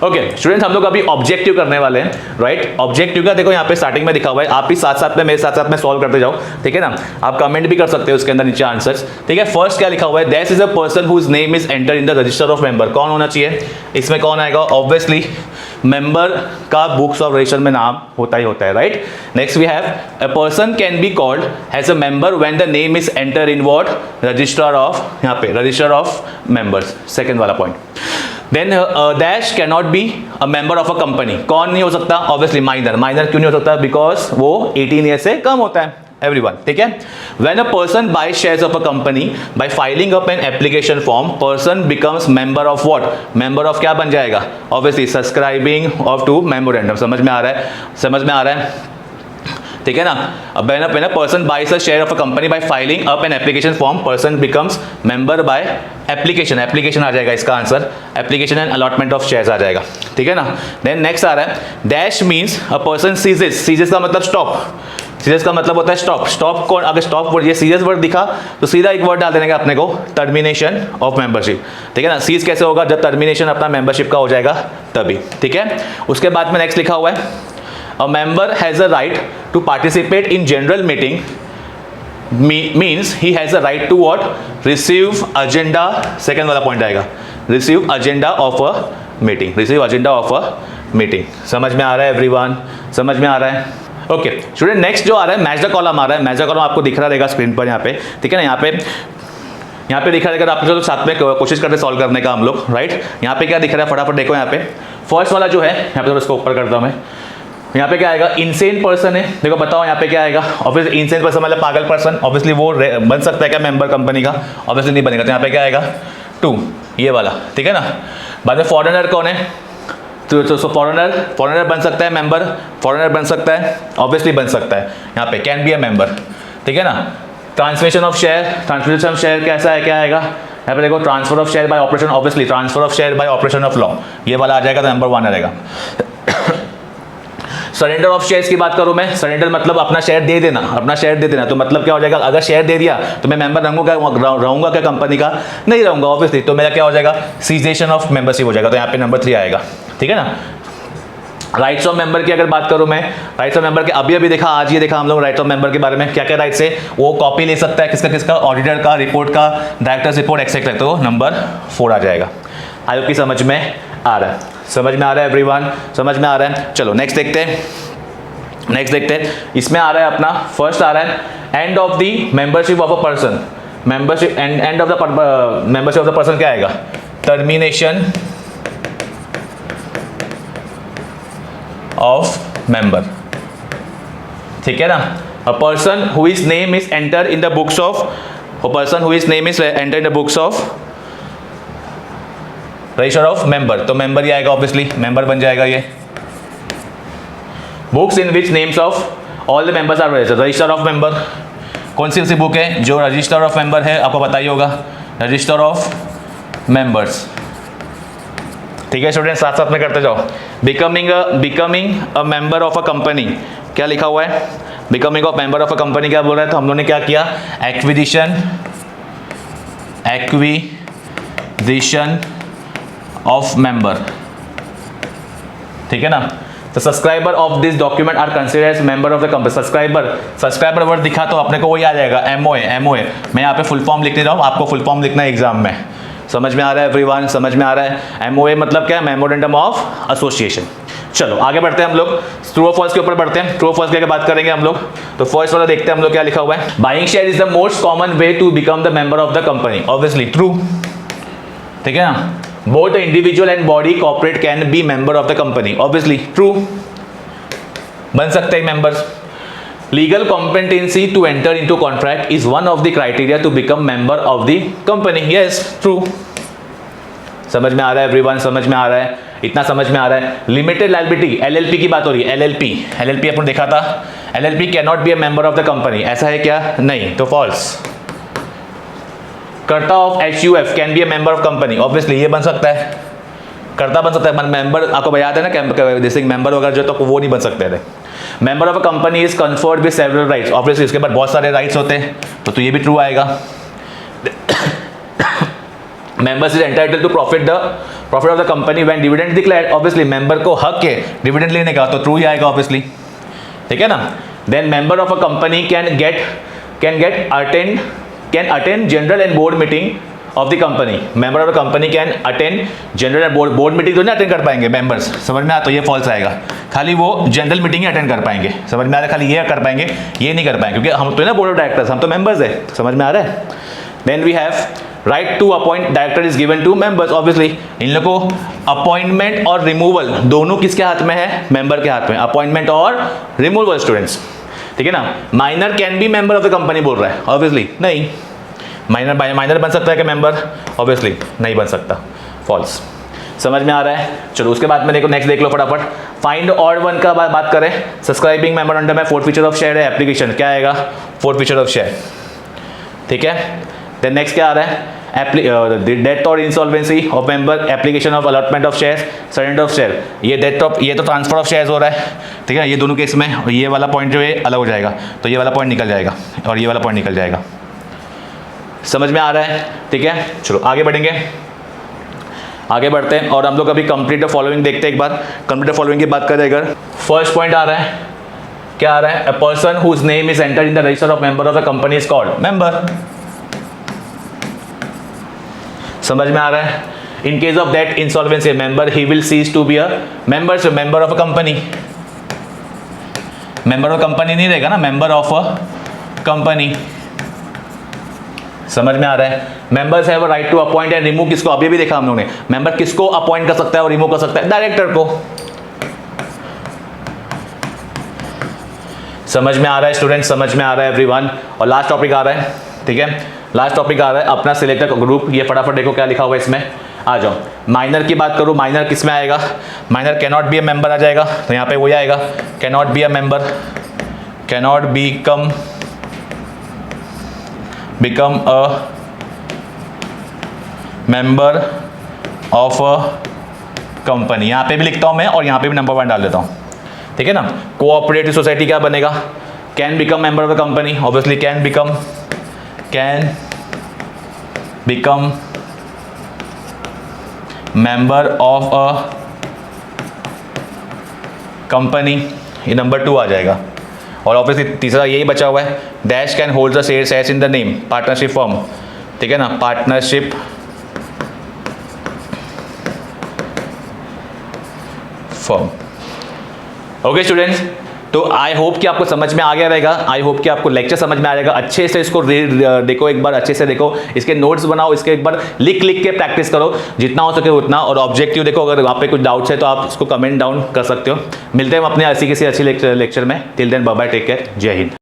Okay students, हम लोग अभी ऑब्जेक्टिव करने वाले हैं, राइट। ऑब्जेक्टिव का देखो यहाँ पे स्टार्टिंग में दिखा हुआ है, आप भी साथ साथ में मेरे साथ साथ में सॉल्व करते जाओ, ठीक है ना। आप कमेंट भी कर सकते हो उसके अंदर नीचे आंसर्स, ठीक है। फर्स्ट क्या लिखा हुआ है, that is a person whose name is enter in the register of member. कौन होना चाहिए इसमें, कौन आएगा, ऑब्वियसली मेंबर का बुक्स ऑफ रजिस्टर में नाम होता ही होता है, right. Next we have a person can be called as a member when the name is enter in what, register of, यहाँ पे रजिस्टर ऑफ मेंबर्स, सेकंड वाला point. Then dash can not be a member of a company. कौन नहीं हो सकता, obviously minor. Minor क्यों नहीं हो सकता, बिकॉज वो 18 ईयर से कम होता है, everyone, ठीक है। When a person buys shares of a company by filing up an application form, person becomes member of what? Member of क्या बन जाएगा, obviously subscribing of to memorandum। समझ में आ रहा है, समझ में आ रहा है, ठीक है ना। अब when a person buys a share of a company by filing up an application form, person becomes member by application। Application आ जाएगा इसका आंसर, application and allotment of shares आ जाएगा, ठीक है ना। देन नेक्स्ट आ रहा है, dash means a person ceases. Ceases का मतलब स्टॉप, सीरियस का मतलब होता है स्टॉप। स्टॉप को अगर स्टॉप वर्ड, ये सीरियस वर्ड दिखा तो सीधा एक वर्ड डाल देने का अपने को, टर्मिनेशन ऑफ मेंबरशिप, ठीक है ना। सीज कैसे होगा, जब टर्मिनेशन अपना मेंबरशिप का हो जाएगा तभी, ठीक है। उसके बाद में नेक्स्ट लिखा हुआ है, a member has a right to participate in general meeting means he has a right to what, receive agenda, second वाला पॉइंट आएगा, receive agenda of a meeting, receive agenda of a meeting. समझ में आ रहा है everyone, समझ में आ रहा है। ओके स्टूडेंट, नेक्स्ट जो आ रहा है मैच द कॉलम आ रहा है। मैच द कॉलम आपको दिख रहा रहेगा स्क्रीन पर यहाँ पे, ठीक है ना। यहाँ पे दिखा रहेगा, आप लोग साथ में कोशिश करते सॉल्व करने का हम लोग, राइट। यहाँ पे क्या दिख रहा है, फटाफट देखो। यहाँ पे फर्स्ट वाला जो है, यहाँ पे थोड़ा इसको ऊपर करता हूँ मैं। यहाँ पे क्या आएगा, इनसेन पर्सन है। देखो बताओ यहाँ पे क्या आएगा, ऑब्वियसली इनसेन पर्सन मतलब पागल पर्सन, ऑब्वियसली वो बन सकता है क्या मेंबर कंपनी का, ऑब्वियसली नहीं बनेगा। तो यहाँ पे क्या आएगा 2, ये वाला, ठीक है ना। बाद में फॉरेनर कौन है, तो फॉरेनर बन सकता है मेंबर, फॉरेनर बन सकता है, ऑब्वियसली बन सकता है, यहाँ पे कैन बी अ मेंबर, ठीक है ना। Transmission of share, transmission of share कैसा है, क्या आएगा यहाँ पे देखो, transfer of share bye operation, obviously transfer of share bye operation of law, ये वाला आ जाएगा, तो नंबर 1 रहेगा। सरेंडर ऑफ शेयर्स की बात करूं मैं, सरेंडर मतलब अपना शेयर दे देना, अपना शेयर दे देना। तो मतलब क्या हो जाएगा, अगर शेयर दे दिया तो मैं मेंबर रहूंगा क्या कंपनी का, नहीं रहूंगा ऑब्वियसली। तो मेरा क्या हो जाएगा, सीजेशन ऑफ मेंबरशिप हो जाएगा, तो यहाँ पे नंबर 3 आएगा, ठीक है ना। राइट्स ऑफ मेंबर की अगर बात करूं मैं, राइट्स ऑफ मेंबर के अभी देखा, आज ये देखा हम लोग राइट्स ऑफ मेंबर के बारे में, क्या क्या राइट्स है। वो कॉपी ले सकता है किसका, ऑडिटर का, रिपोर्ट का, डायरेक्टर्स रिपोर्ट एक्सेट्रा, तो नंबर 4 आ जाएगा। आई होप की समझ में आ रहा है, समझ में आ रहा है एवरीवन, समझ में आ रहा है। चलो नेक्स्ट देखते हैं, नेक्स्ट देखते हैं। इसमें आ रहा है अपना फर्स्ट आ रहा है, end of the membership of a person, membership end of the membership of the person क्या आएगा, टर्मिनेशन ऑफ मेंबर, ठीक है ना। A person who is name is enter in the books of, a person who is name is enter in the books of register of member, तो member ही आएगा, obviously member बन जाएगा ये। Books in which names of all the members are registered, register of member कौन सी book है जो register of member है, आपको बताइए होगा, रजिस्टर ऑफ मेंबर्स, ठीक है स्टूडेंट, साथ साथ में करते जाओ। Becoming a member of a company, क्या लिखा हुआ है, becoming of member of a company क्या बोल रहा है, तो हम लोगों ने क्या किया, एक्विजिशन ऑफ मेंबर, ठीक है ना। तो subscriber of this document are considered as member of the company. Subscriber word दिखा तो अपने को वही आ जाएगा, एमओए। मैं यहाँ पे फुल फॉर्म लिख नहीं रहा हूँ, आपको फुल फॉर्म लिखना है एग्जाम में। समझ में आ रहा है एवरीवन, समझ में आ रहा है। एमओए मतलब क्या है, मेमोरेंडम ऑफ एसोसिएशन। चलो आगे बढ़ते हैं हम लोग, ट्रू और फॉल्स के ऊपर बढ़ते हैं। ट्रू और फॉल्स की बात करेंगे हम लोग, तो फर्स्ट वाला देखते हैं हम लोग क्या लिखा हुआ है। Buying share is the most common way to become the member of the company, obviously true, ठीक है ना। Both the individual and body corporate can be member of the company, obviously true, बन सकते हैं members. Legal competency to enter into contract is one of the criteria to become member of the company, yes true. समझ में आ रहा है everyone, समझ में आ रहा है, इतना समझ में आ रहा है। लिमिटेड लायबिलिटी, एलएलपी की बात हो रही है, एलएलपी अपन देखा था, LLP can not be a member of the company, ऐसा है क्या, नहीं, तो फॉल्स। कर्ता of HUF can be a member of company, obviously ये बन सकता है, कर्ता बन सकता है, मेंबर आपको याद है ना, जैसे मेंबर वगैरह जो तो वो नहीं बन सकते थे। Member of a company is conferred with several rights, obviously इसके बाद बहुत सारे राइट्स होते हैं, तो ये भी ट्रू आएगा। Members is entitled to profit the profit of the company when dividend declared, obviously member को हक है डिविडेंड लेने का, तो ट्रू ही आएगा ऑब्वियसली, ठीक है ना। Then member of a company can attend general and board meeting of the company, member of the company can attend general and board meeting तो नहीं अटेंड कर पाएंगे मेंबर्स, समझ में आया, तो ये फॉल्स आएगा, खाली वो जनरल मीटिंग ही अटेंड कर पाएंगे, समझ में आ रहा है, खाली ये कर पाएंगे, ये नहीं कर पाएंगे, क्योंकि हम तो है ना बोर्ड ऑफ डायरेक्टर्स, हम तो मेंबर्स है, समझ में आ रहा है। Then we have right to appoint director is given to members, obviously इन लोगों को अपॉइंटमेंट और रिमूवल दोनों किसके हाथ में है, मेंबर के हाथ में, अपॉइंटमेंट और रिमूवल स्टूडेंट्स, ठीक है ना। Minor can be member of the company बोल रहा है, ऑब्वियसली नहीं, माइनर बन सकता है कि मेंबर, ऑब्वियसली नहीं बन सकता, फॉल्स, समझ में आ रहा है। चलो उसके बाद में देखो, नेक्स्ट देख लो फटाफट, फाइंड ऑड वन का बात करें, सब्सक्राइबिंग मेंबर अंडर में फोर्थ फीचर ऑफ शेयर है एप्लीकेशन, क्या आएगा, फोर्थ फीचर ऑफ शेयर, ठीक है। देन नेक्स्ट क्या आ रहा है, डेथ और insolvency of member, application of allotment of share, surrender of share, ये तो ट्रांसफर ऑफ शेयर्स हो रहा है, ठीक है, ये दोनों केस में, और ये वाला पॉइंट जो है अलग हो जाएगा, तो ये वाला पॉइंट निकल जाएगा और ये वाला पॉइंट निकल जाएगा, समझ में आ रहा है, ठीक है। चलो आगे बढ़ेंगे, आगे बढ़ते हैं और हम लोग अभी कंप्लीट द फॉलोइंग देखते हैं, एक बार कंप्लीट द फॉलोइंग की बात करें अगर, फर्स्ट पॉइंट आ रहा है, क्या आ रहा है, a person whose name is entered in the register of member of the company is called member, समझ में आ रहा है। In case of that insolvency member ही will cease to be a member of a company, member of company नहीं रहेगा ना, member of a company, समझ में आ रहा है। Members have a right to appoint and remove, किसको, अभी भी देखा हम लोगों ने, मेंबर किसको अपॉइंट कर सकता है और रिमूव कर सकता है, डायरेक्टर को, समझ में आ रहा है स्टूडेंट, समझ में आ रहा है एवरीवन। और लास्ट टॉपिक आ रहा है, ठीक है, लास्ट टॉपिक आ रहा है अपना सिलेक्टर ग्रुप, ये फटाफट देखो क्या लिखा हुआ है इसमें, आ जाओ। माइनर की बात करूँ, माइनर किस में आएगा, minor can not be a member आ जाएगा, तो यहाँ पे वही आएगा, can not be a member, can not become a member of a company, यहाँ पे भी लिखता हूँ मैं और यहाँ पे भी नंबर 1 डाल देता हूँ, ठीक है ना। कोऑपरेटिव सोसाइटी क्या बनेगा, can become member of the company, obviously can become member of a company, ये नंबर 2 आ जाएगा। और ऑब्वियसली तीसरा यही बचा हुआ है, dash can hold the shares as in the name, partnership firm, ठीक है ना, पार्टनरशिप फॉर्म। ओके स्टूडेंट्स, तो आई होप कि आपको समझ में आ गया रहेगा, आई होप कि आपको लेक्चर समझ में आ जाएगा, अच्छे से इसको देखो, एक बार अच्छे से देखो, इसके नोट्स बनाओ, इसके एक बार लिख के प्रैक्टिस करो जितना हो सके उतना, और ऑब्जेक्टिव देखो, अगर आप पे कुछ डाउट्स है तो आप इसको कमेंट डाउन कर सकते हो। मिलते हैं हम अपने ऐसी किसी अच्छी लेक्चर में, till then bye bye, take care, जय हिंद।